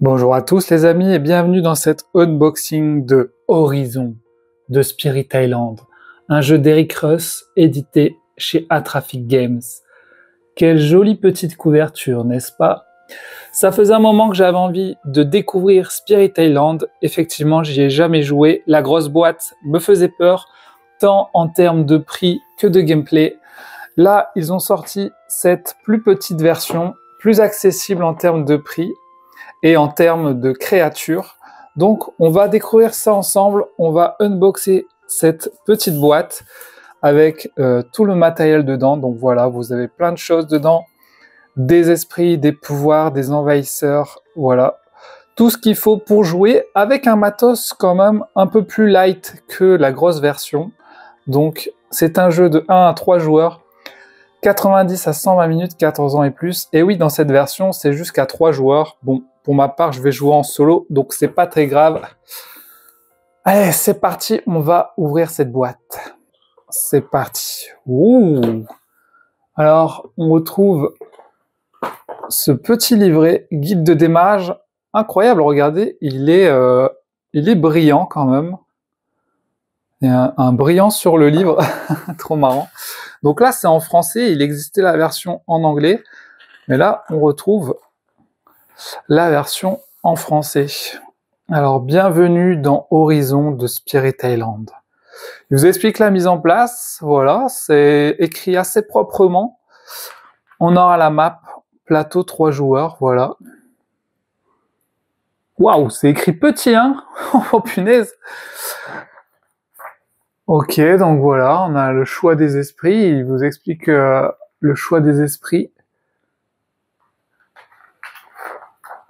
Bonjour à tous les amis et bienvenue dans cet unboxing de Horizon de Spirit Island, un jeu d'Eric Russ édité chez Atraffic Games. Quelle jolie petite couverture, n'est-ce pas? Ça faisait un moment que j'avais envie de découvrir Spirit Island. Effectivement, j'y ai jamais joué. La grosse boîte me faisait peur, tant en termes de prix que de gameplay. Là, ils ont sorti cette plus petite version, plus accessible en termes de prix et en termes de créatures. Donc, on va découvrir ça ensemble. On va unboxer cette petite boîte avec tout le matériel dedans. Donc voilà, vous avez plein de choses dedans. Des esprits, des pouvoirs, des envahisseurs, voilà. Tout ce qu'il faut pour jouer avec un matos quand même un peu plus light que la grosse version. Donc, c'est un jeu de 1 à 3 joueurs. 90 à 120 minutes, 14 ans et plus. Et oui, dans cette version, c'est jusqu'à 3 joueurs. Bon, pour ma part, je vais jouer en solo, donc c'est pas très grave. Allez, c'est parti, on va ouvrir cette boîte. C'est parti. Ouh. Alors, on retrouve ce petit livret, guide de démarrage. Incroyable, regardez, il est brillant quand même. Il y a un brillant sur le livre, trop marrant. Donc là, c'est en français, il existait la version en anglais, mais là, on retrouve la version en français. Alors, bienvenue dans Horizon de Spirit Island. Je vous explique la mise en place, voilà, c'est écrit assez proprement. On aura la map, plateau 3 joueurs, voilà. Waouh, c'est écrit petit, hein? Oh punaise! Ok, donc voilà, on a le choix des esprits. Il vous explique le choix des esprits.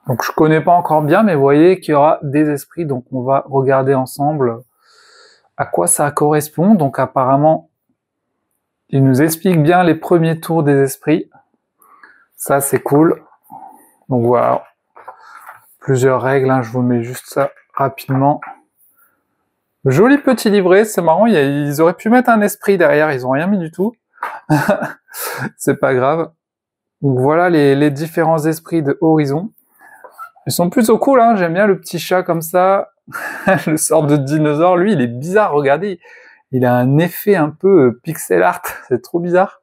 Donc je connais pas encore bien, mais vous voyez qu'il y aura des esprits. Donc on va regarder ensemble à quoi ça correspond. Donc apparemment, il nous explique bien les premiers tours des esprits. Ça c'est cool. Donc voilà, plusieurs règles. Hein, je vous mets juste ça rapidement. Joli petit livret, c'est marrant, ils auraient pu mettre un esprit derrière, ils ont rien mis du tout. C'est pas grave. Donc voilà les différents esprits de Horizon. Ils sont plutôt cool, hein, j'aime bien le petit chat comme ça, le sort de dinosaure, lui il est bizarre, regardez, il a un effet un peu pixel art, c'est trop bizarre.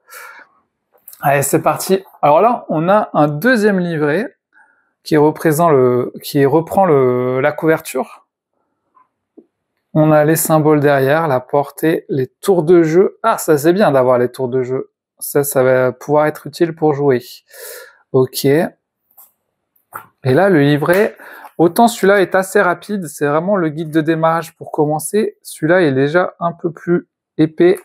Allez, c'est parti. Alors là, on a un deuxième livret qui reprend la couverture. On a les symboles derrière, la portée, les tours de jeu. Ah, ça c'est bien d'avoir les tours de jeu. Ça va pouvoir être utile pour jouer. Ok. Et là, le livret, autant celui-là est assez rapide, c'est vraiment le guide de démarrage pour commencer. Celui-là est déjà un peu plus épais.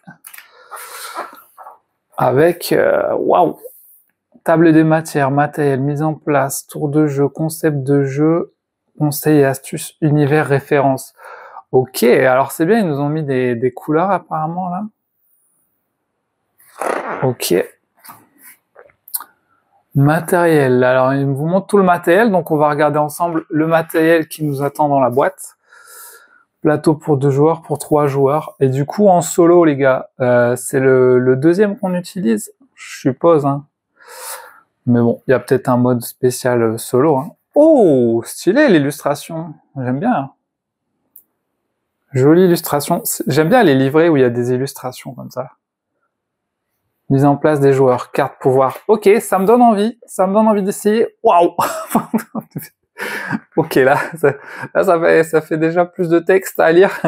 Avec, waouh, table des matières, matériel, mise en place, tour de jeu, concept de jeu, conseils et astuces, univers, référence. Ok, alors c'est bien, ils nous ont mis des couleurs apparemment là. Ok. Matériel, alors il vous montre tout le matériel, donc on va regarder ensemble le matériel qui nous attend dans la boîte. Plateau pour 2 joueurs, pour 3 joueurs. Et du coup en solo les gars, c'est le deuxième qu'on utilise, je suppose. Hein. Mais bon, il y a peut-être un mode spécial solo. Hein. Oh, stylé l'illustration, j'aime bien. Jolie illustration. J'aime bien les livrets où il y a des illustrations comme ça. Mise en place des joueurs, carte pouvoir. Ok, ça me donne envie d'essayer. Waouh. Ok, là, ça fait déjà plus de texte à lire.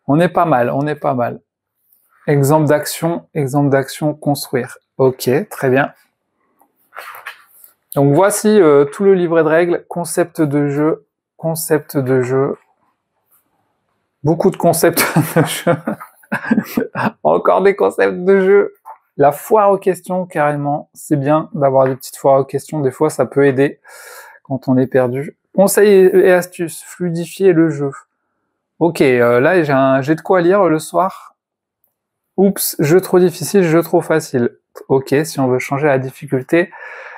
On est pas mal. Exemple d'action, construire. Ok, très bien. Donc voici tout le livret de règles, concept de jeu. Beaucoup de concepts de jeu. Encore des concepts de jeu. La foire aux questions, carrément. C'est bien d'avoir des petites foires aux questions. Des fois, ça peut aider quand on est perdu. Conseils et astuces. Fluidifier le jeu. Ok, là, j'ai de quoi lire le soir. Oups, jeu trop difficile, jeu trop facile. Ok, si on veut changer la difficulté.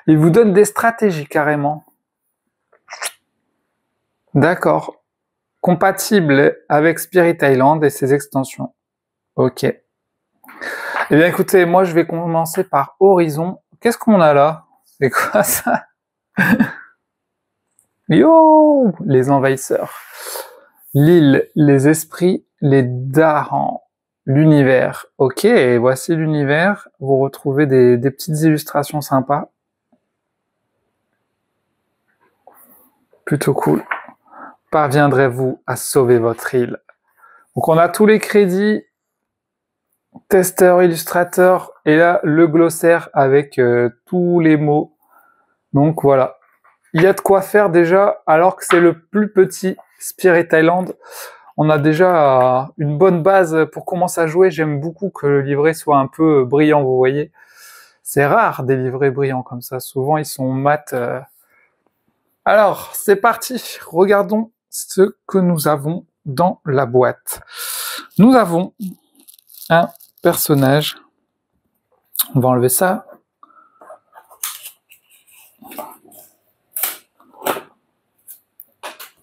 Il vous donne des stratégies, carrément. D'accord. Compatible avec Spirit Island et ses extensions. Ok. Eh bien écoutez, moi je vais commencer par Horizon. Qu'est-ce qu'on a là? C'est quoi ça? Yo, les envahisseurs. L'île, les esprits, les darans, l'univers. Ok, et voici l'univers. Vous retrouvez des petites illustrations sympas. Plutôt cool. Parviendrez-vous à sauver votre île? Donc on a tous les crédits, testeur, illustrateur, et là le glossaire avec tous les mots. Donc voilà. Il y a de quoi faire déjà, alors que c'est le plus petit Spirit Island. On a déjà une bonne base pour commencer à jouer. J'aime beaucoup que le livret soit un peu brillant, vous voyez. C'est rare des livrets brillants comme ça. Souvent, ils sont mat. Alors, c'est parti. Regardons ce que nous avons dans la boîte. Nous avons un personnage. On va enlever ça.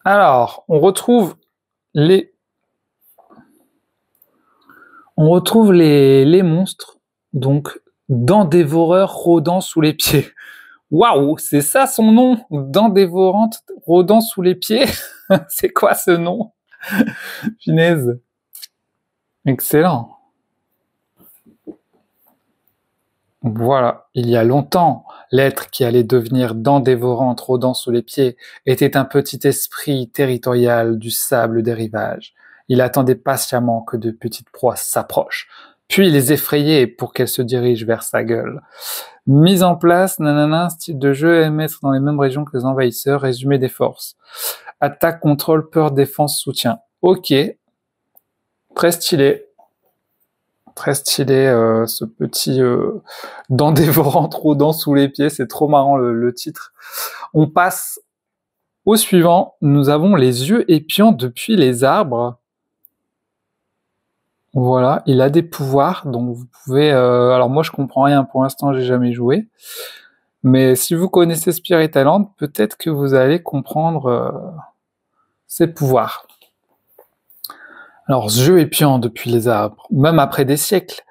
Alors, on retrouve les monstres, donc dents dévoreurs rôdant sous les pieds. Waouh, c'est ça son nom, dents dévorantes rôdant sous les pieds. C'est quoi ce nom? Punaise. Excellent. Voilà, il y a longtemps, l'être qui allait devenir dent dévorante rôdant sous les pieds était un petit esprit territorial du sable des rivages. Il attendait patiemment que de petites proies s'approchent, puis les effrayait pour qu'elles se dirigent vers sa gueule. Mise en place, nanana, style de jeu à mettre dans les mêmes régions que les envahisseurs, résumé des forces. Attaque, contrôle, peur, défense, soutien. Ok, très stylé. Très stylé, ce petit dent dévorante rôdant sous les pieds, c'est trop marrant le titre. On passe au suivant, nous avons les yeux épiants depuis les arbres. Voilà, il a des pouvoirs, donc vous pouvez... alors moi je comprends rien, pour l'instant j'ai jamais joué, mais si vous connaissez Spirit Island, peut-être que vous allez comprendre ses pouvoirs. Alors, yeux épiants depuis les arbres, même après des siècles,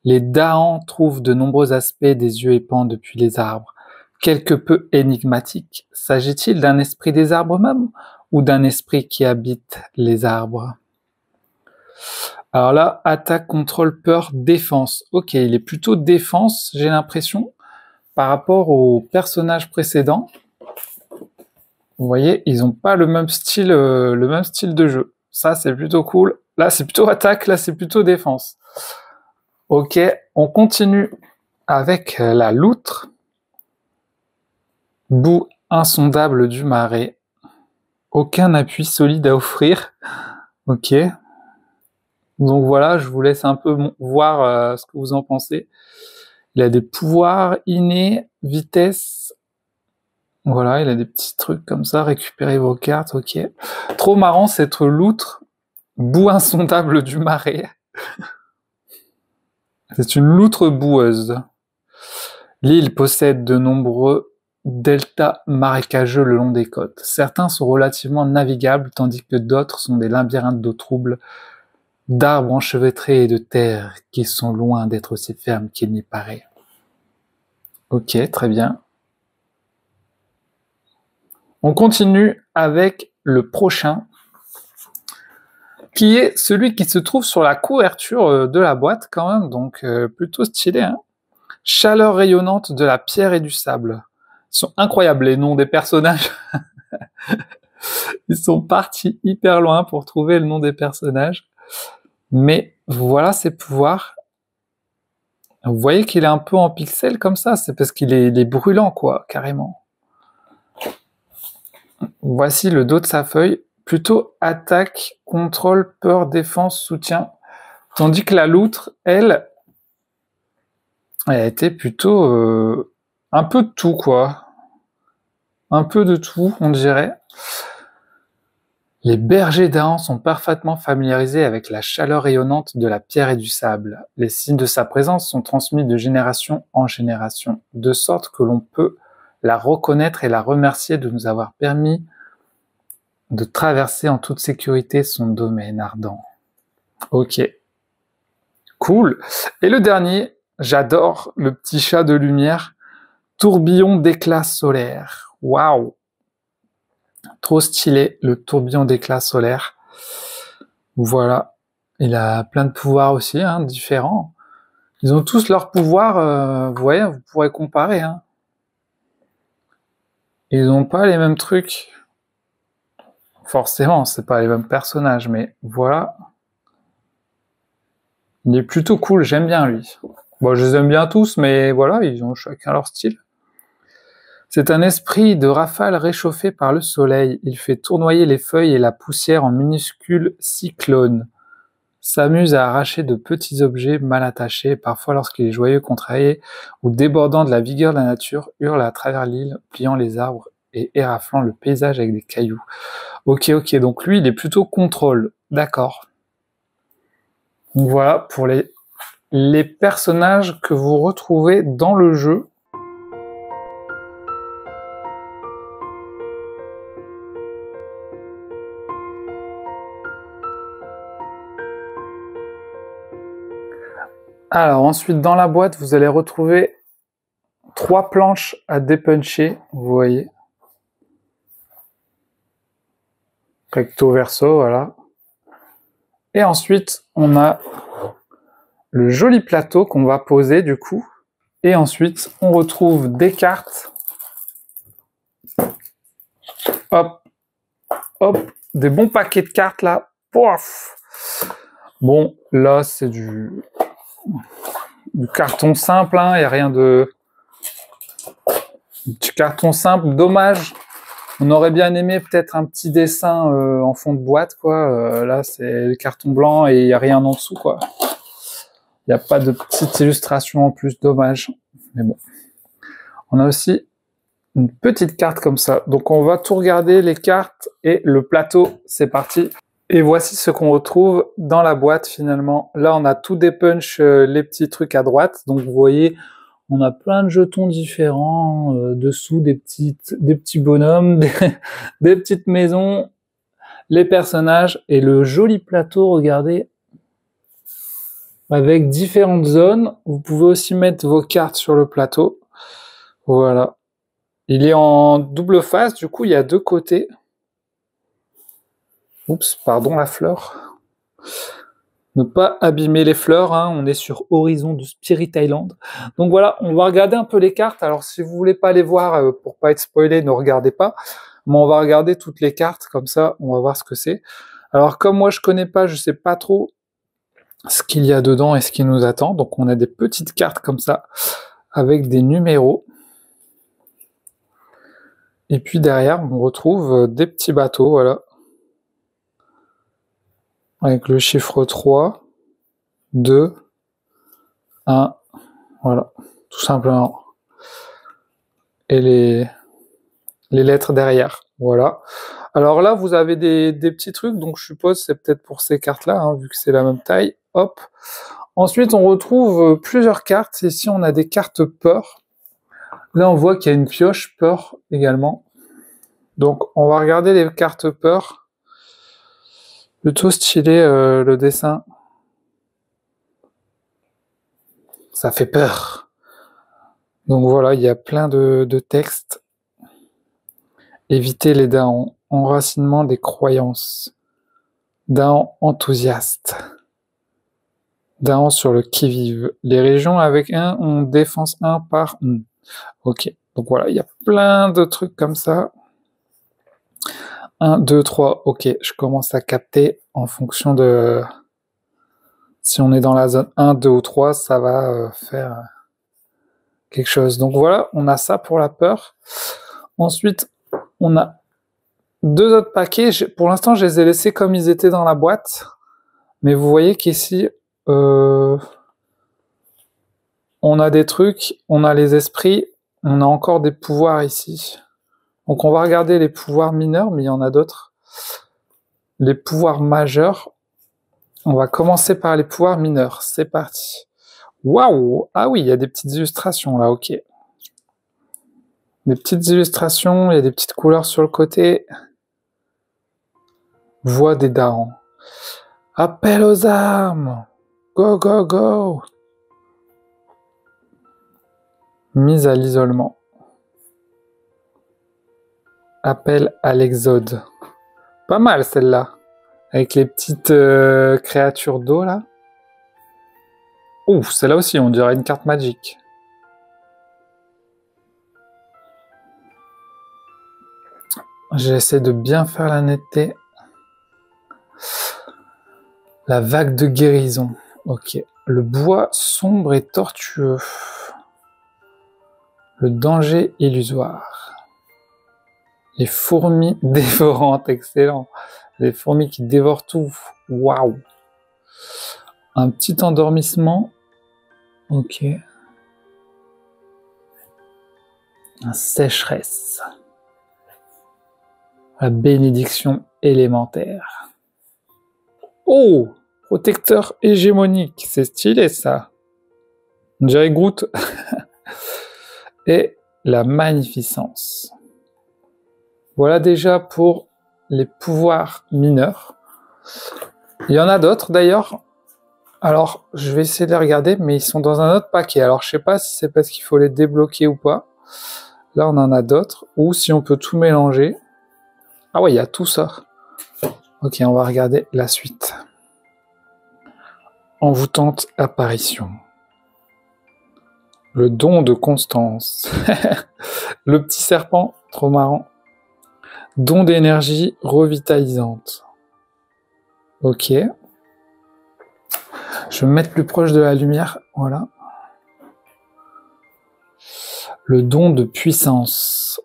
les Daans trouvent de nombreux aspects des yeux épans depuis les arbres. Quelque peu énigmatique, s'agit-il d'un esprit des arbres même, ou d'un esprit qui habite les arbres? Alors là, attaque, contrôle, peur, défense. Ok, il est plutôt défense, j'ai l'impression, par rapport au personnage précédent. Vous voyez, ils n'ont pas le même style de jeu. Ça, c'est plutôt cool. Là, c'est plutôt attaque, là, c'est plutôt défense. Ok, on continue avec la loutre. Bout insondable du marais. Aucun appui solide à offrir. Ok. Donc voilà, je vous laisse un peu voir ce que vous en pensez. Il a des pouvoirs innés, vitesse. Voilà, il a des petits trucs comme ça. Récupérez vos cartes, ok. Trop marrant cette loutre. Bout insondable du marais. C'est une loutre boueuse. L'île possède de nombreux deltas marécageux le long des côtes. Certains sont relativement navigables, tandis que d'autres sont des labyrinthes d'eau trouble, d'arbres enchevêtrés et de terres qui sont loin d'être aussi fermes qu'il n'y paraît. Ok, très bien. On continue avec le prochain, qui est celui qui se trouve sur la couverture de la boîte quand même, donc plutôt stylé, hein. Chaleur rayonnante de la pierre et du sable. Ils sont incroyables les noms des personnages. Ils sont partis hyper loin pour trouver le nom des personnages. Mais voilà ses pouvoirs. Vous voyez qu'il est un peu en pixel comme ça, c'est parce qu'il est brûlant, quoi, carrément. Voici le dos de sa feuille. Plutôt attaque, contrôle, peur, défense, soutien. Tandis que la loutre, elle était plutôt un peu de tout, quoi. Un peu de tout, on dirait. Les bergers d'Ahan sont parfaitement familiarisés avec la chaleur rayonnante de la pierre et du sable. Les signes de sa présence sont transmis de génération en génération, de sorte que l'on peut la reconnaître et la remercier de nous avoir permis de traverser en toute sécurité son domaine ardent. Ok. Cool. Et le dernier, j'adore le petit chat de lumière, tourbillon d'éclats solaires. Waouh. Trop stylé, le tourbillon d'éclat solaire. Voilà. Il a plein de pouvoirs aussi, hein, différents. Ils ont tous leurs pouvoirs, vous voyez, vous pourrez comparer. Hein. Ils n'ont pas les mêmes trucs. Forcément, c'est pas les mêmes personnages, mais voilà. Il est plutôt cool, j'aime bien lui. Bon, je les aime bien tous, mais voilà, ils ont chacun leur style. C'est un esprit de rafale réchauffé par le soleil. Il fait tournoyer les feuilles et la poussière en minuscules cyclones. S'amuse à arracher de petits objets mal attachés, parfois lorsqu'il est joyeux, contrarié ou débordant de la vigueur de la nature, hurle à travers l'île, pliant les arbres et éraflant le paysage avec des cailloux. Ok, donc lui, il est plutôt contrôle. D'accord. Donc voilà pour les personnages que vous retrouvez dans le jeu. Alors ensuite, dans la boîte, vous allez retrouver 3 planches à dépuncher, vous voyez. Recto verso, voilà. Et ensuite, on a le joli plateau qu'on va poser du coup. Et ensuite, on retrouve des cartes. Hop, hop, des bons paquets de cartes là. Pouf. Bon, là, c'est du carton simple, hein. Il n'y a rien de... Du carton simple, dommage. On aurait bien aimé peut-être un petit dessin en fond de boîte, quoi. Là, c'est le carton blanc et il n'y a rien en dessous, quoi. Il n'y a pas de petite illustration en plus, dommage. Mais bon. On a aussi une petite carte comme ça. Donc on va tout regarder, les cartes et le plateau. C'est parti. Et voici ce qu'on retrouve dans la boîte finalement. Là, on a tout des punch, les petits trucs à droite. Donc vous voyez, on a plein de jetons différents. Dessous, des petits bonhommes, des petites maisons, les personnages et le joli plateau, regardez, avec différentes zones. Vous pouvez aussi mettre vos cartes sur le plateau. Voilà. Il est en double face, du coup, il y a 2 côtés. Oups, pardon la fleur. Ne pas abîmer les fleurs, hein. On est sur Horizon de Spirit Island. Donc voilà, on va regarder un peu les cartes. Alors si vous voulez pas les voir, pour pas être spoilé, ne regardez pas. Mais on va regarder toutes les cartes, comme ça, on va voir ce que c'est. Alors comme moi je connais pas, je sais pas trop ce qu'il y a dedans et ce qui nous attend. Donc on a des petites cartes comme ça, avec des numéros. Et puis derrière, on retrouve des petits bateaux, voilà. Avec le chiffre 3, 2, 1, voilà, tout simplement. Et les lettres derrière, voilà. Alors là, vous avez des petits trucs, donc je suppose c'est peut-être pour ces cartes-là, hein, vu que c'est la même taille. Hop. Ensuite, on retrouve plusieurs cartes. Ici, on a des cartes peur. Là, on voit qu'il y a une pioche peur également. Donc, on va regarder les cartes peur. Plutôt stylé le dessin. Ça fait peur. Donc voilà, il y a plein de textes. Éviter les daons. Enracinement des croyances. Daon enthousiaste. Daon sur le qui-vive. Les régions avec 1 ont défense 1 par 1. Ok, donc voilà, il y a plein de trucs comme ça. 1, 2, 3, ok, je commence à capter en fonction de... Si on est dans la zone 1, 2 ou 3, ça va faire quelque chose. Donc voilà, on a ça pour la peur. Ensuite, on a 2 autres paquets. Pour l'instant, je les ai laissés comme ils étaient dans la boîte. Mais vous voyez qu'ici, on a des trucs, on a les esprits, on a encore des pouvoirs ici. Donc on va regarder les pouvoirs mineurs, mais il y en a d'autres. Les pouvoirs majeurs. On va commencer par les pouvoirs mineurs. C'est parti. Waouh! Ah oui, il y a des petites illustrations là, ok. Des petites illustrations, il y a des petites couleurs sur le côté. Voix des darons. Appel aux armes! Go, go, go! Mise à l'isolement. Appel à l'exode. Pas mal celle-là. Avec les petites créatures d'eau là. Ouh, celle-là aussi, on dirait une carte magique. J'essaie de bien faire la netteté. La vague de guérison. Ok. Le bois sombre et tortueux. Le danger illusoire. Les fourmis dévorantes, excellent. Les fourmis qui dévorent tout. Waouh. Un petit endormissement. Ok. Un sécheresse. La bénédiction élémentaire. Oh! Protecteur hégémonique. C'est stylé ça. On dirait Groot. Et la magnificence. Voilà déjà pour les pouvoirs mineurs. Il y en a d'autres d'ailleurs. Alors, je vais essayer de les regarder, mais ils sont dans un autre paquet. Alors, je sais pas si c'est parce qu'il faut les débloquer ou pas. Là, on en a d'autres. Ou si on peut tout mélanger. Ah ouais, il y a tout ça. Ok, on va regarder la suite. Envoûtante apparition. Le don de Constance. Le petit serpent, trop marrant. Don d'énergie revitalisante. Ok. Je vais me mettre plus proche de la lumière. Voilà. Le don de puissance.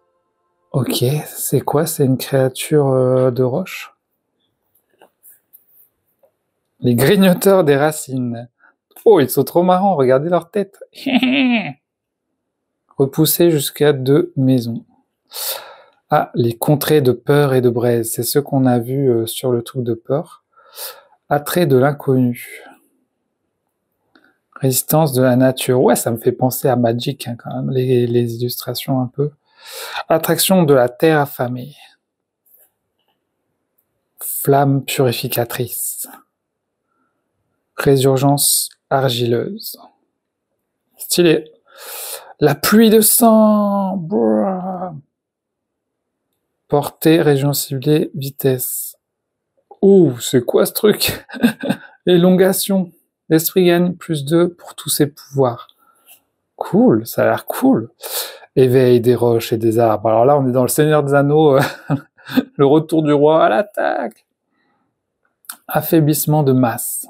Ok. C'est quoi? C'est une créature de roche? Les grignoteurs des racines. Oh, ils sont trop marrants. Regardez leur tête. Repousser jusqu'à 2 maisons. Ah, les contrées de peur et de braise. C'est ce qu'on a vu sur le truc de peur. Attrait de l'inconnu. Résistance de la nature. Ouais, ça me fait penser à Magic, hein, quand même, les illustrations un peu. Attraction de la terre affamée. Flamme purificatrice. Résurgence argileuse. Stylé. La pluie de sang. Brrr. Portée, région ciblée, vitesse. Ouh, c'est quoi ce truc? Élongation. L'esprit gagne +2 pour tous ses pouvoirs. Cool, ça a l'air cool. Éveil des roches et des arbres. Alors là, on est dans le Seigneur des Anneaux. Le retour du roi à l'attaque. Affaiblissement de masse.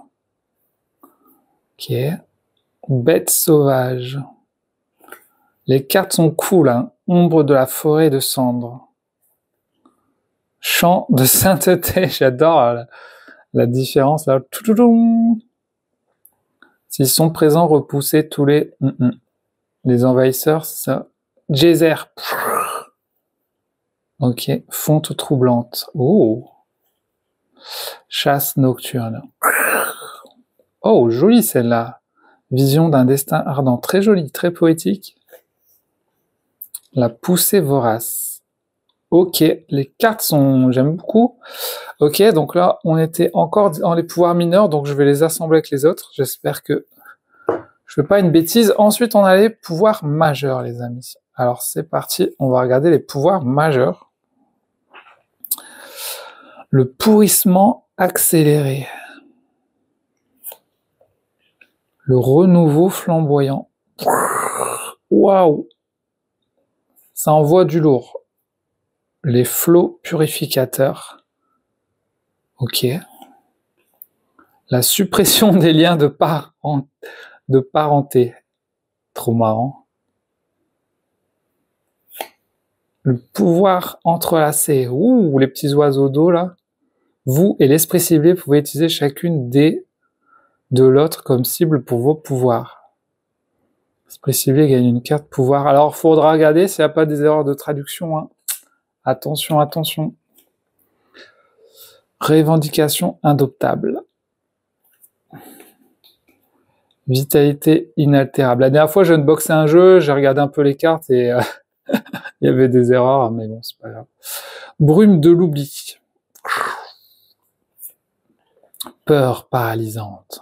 Ok. Bête sauvage. Les cartes sont cool, hein. Ombre de la forêt de cendres. Chant de sainteté. J'adore la différence là. S'ils sont présents, repoussez tous les envahisseurs, c'est ça. Geyser. Ok. Fonte troublante. Oh. Chasse nocturne. Oh, jolie celle-là. Vision d'un destin ardent. Très jolie, très poétique. La poussée vorace. Ok, les cartes sont... J'aime beaucoup. Ok, donc là, on était encore dans les pouvoirs mineurs, donc je vais les assembler avec les autres. J'espère que je fais pas une bêtise. Ensuite, on a les pouvoirs majeurs, les amis. Alors, c'est parti. On va regarder les pouvoirs majeurs. Le pourrissement accéléré. Le renouveau flamboyant. Waouh! Ça envoie du lourd. Les flots purificateurs. Ok. La suppression des liens de parenté. Trop marrant. Le pouvoir entrelacé. Ouh, les petits oiseaux d'eau là. Vous et l'esprit ciblé pouvez utiliser chacune des de l'autre comme cible pour vos pouvoirs. L'esprit ciblé gagne une carte pouvoir. Alors, faudra regarder s'il n'y a pas des erreurs de traduction, hein. Attention, attention. Revendication indoptable. Vitalité inaltérable. La dernière fois, je unboxais un jeu, j'ai regardé un peu les cartes et il y avait des erreurs, mais bon, c'est pas grave. Brume de l'oubli. Peur paralysante.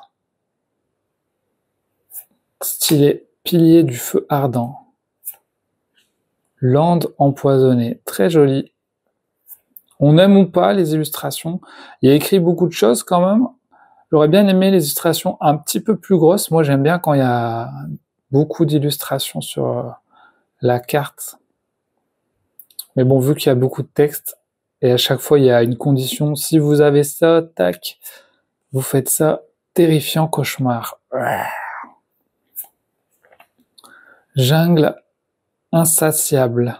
Stylé. Pilier du feu ardent. Lande empoisonnée. Très joli. On aime ou pas les illustrations. Il y a écrit beaucoup de choses quand même. J'aurais bien aimé les illustrations un petit peu plus grosses. Moi, j'aime bien quand il y a beaucoup d'illustrations sur la carte. Mais bon, vu qu'il y a beaucoup de texte, et à chaque fois, il y a une condition. Si vous avez ça, tac, vous faites ça. Terrifiant cauchemar. Jungle insatiable.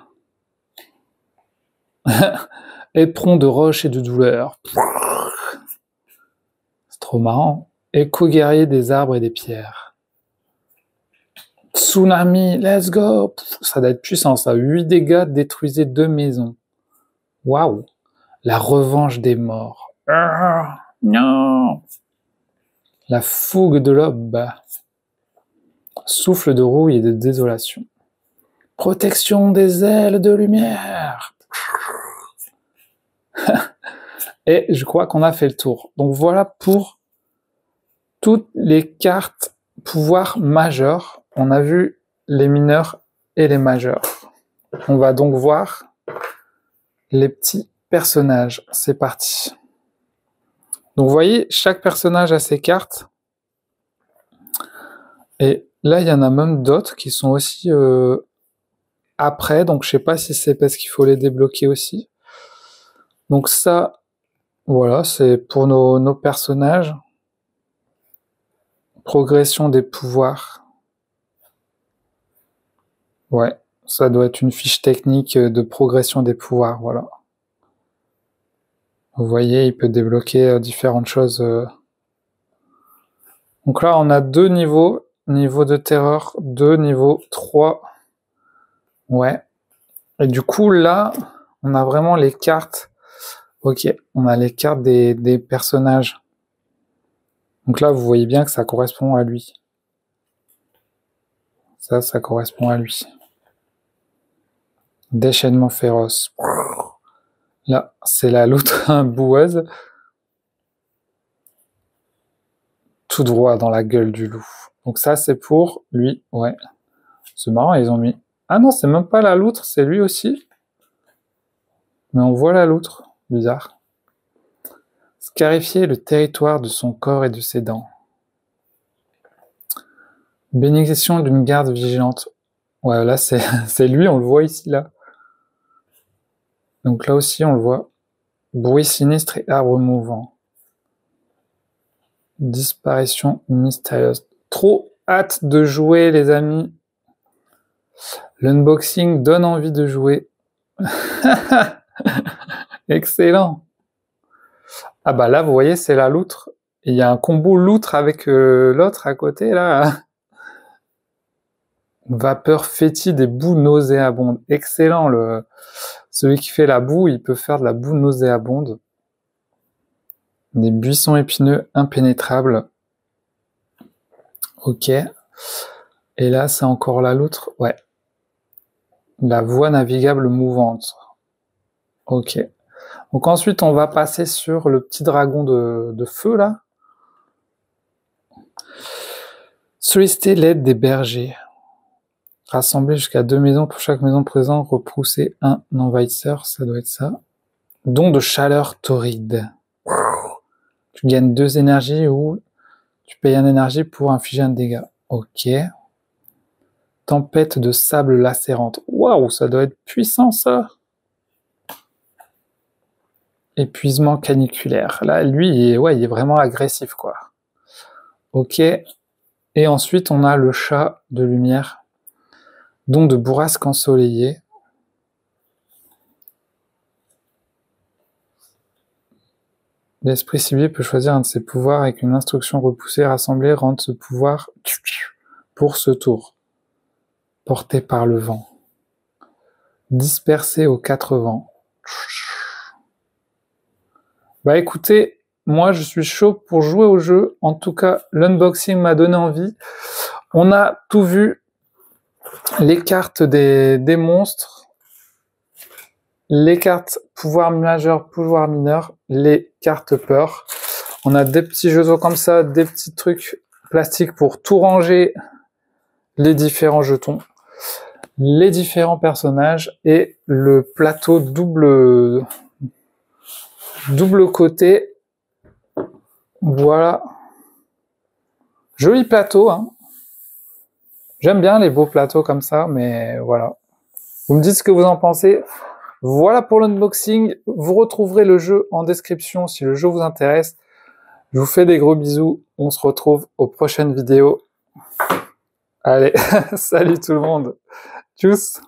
Éperon de roche et de douleur. C'est trop marrant. Écho guerrier des arbres et des pierres. Tsunami, let's go. Ça doit être puissant, ça. 8 dégâts, détruisez 2 maisons. Waouh. La revanche des morts. Non. La fougue de l'aube. Souffle de rouille et de désolation. Protection des ailes de lumière. Et je crois qu'on a fait le tour. Donc voilà pour toutes les cartes pouvoirs majeurs. On a vu les mineurs et les majeurs. On va donc voir les petits personnages. C'est parti. Donc vous voyez, chaque personnage a ses cartes. Et là, il y en a même d'autres qui sont aussi après. Donc je sais pas si c'est parce qu'il faut les débloquer aussi. Donc ça, voilà, c'est pour nos personnages. Progression des pouvoirs. Ouais, ça doit être une fiche technique de progression des pouvoirs, voilà. Vous voyez, il peut débloquer différentes choses. Donc là, on a 2 niveaux. Niveau de terreur, 2, niveau 3. Ouais. Et du coup, là, on a vraiment les cartes. Ok, on a les cartes des personnages. Donc là, vous voyez bien que ça correspond à lui. Ça correspond à lui. Déchaînement féroce. Là, c'est la loutre boueuse. Tout droit dans la gueule du loup. Donc ça, c'est pour lui. Ouais. C'est marrant, ils ont mis... Ah non, c'est même pas la loutre, c'est lui aussi. Mais on voit la loutre. Bizarre. Scarifier le territoire de son corps et de ses dents. Bénédiction d'une garde vigilante. Ouais, là, c'est lui, on le voit ici, là. Donc là aussi, on le voit. Bruit sinistre et arbre mouvant. Disparition mystérieuse. Trop hâte de jouer, les amis. L'unboxing donne envie de jouer. Excellent. Ah bah là, vous voyez, c'est la loutre. Il y a un combo loutre avec l'autre à côté, là. Vapeur fétide et boue nauséabonde. Excellent, celui qui fait la boue, il peut faire de la boue nauséabonde. Des buissons épineux impénétrables. Ok. Et là, c'est encore la loutre. Ouais. La voie navigable mouvante. Ok. Donc ensuite, on va passer sur le petit dragon de feu, là. Solliciter l'aide des bergers. Rassembler jusqu'à 2 maisons pour chaque maison présente. Repousser un envahisseur, ça doit être ça. Don de chaleur torride. Tu gagnes 2 énergies ou tu payes 1 énergie pour infliger un dégât. Ok. Tempête de sable lacérante. Waouh, ça doit être puissant, ça. Épuisement caniculaire. Là, lui, il est vraiment agressif, quoi. Ok. Et ensuite, on a le chat de lumière. Don de bourrasque ensoleillée. L'esprit ciblé peut choisir un de ses pouvoirs avec une instruction repoussée, rassembler, rendre ce pouvoir pour ce tour. Porté par le vent. Dispersé aux 4 vents. Bah écoutez, moi je suis chaud pour jouer au jeu. En tout cas, l'unboxing m'a donné envie. On a tout vu. Les cartes des monstres. Les cartes pouvoir majeur, pouvoir mineur. Les cartes peur. On a des petits jetons comme ça, des petits trucs plastiques pour tout ranger. Les différents jetons. Les différents personnages. Et le plateau double double côté. Voilà. Joli plateau, hein. J'aime bien les beaux plateaux comme ça, mais voilà. Vous me dites ce que vous en pensez. Voilà pour l'unboxing. Vous retrouverez le jeu en description si le jeu vous intéresse. Je vous fais des gros bisous. On se retrouve aux prochaines vidéos. Allez, salut tout le monde. Tchuss.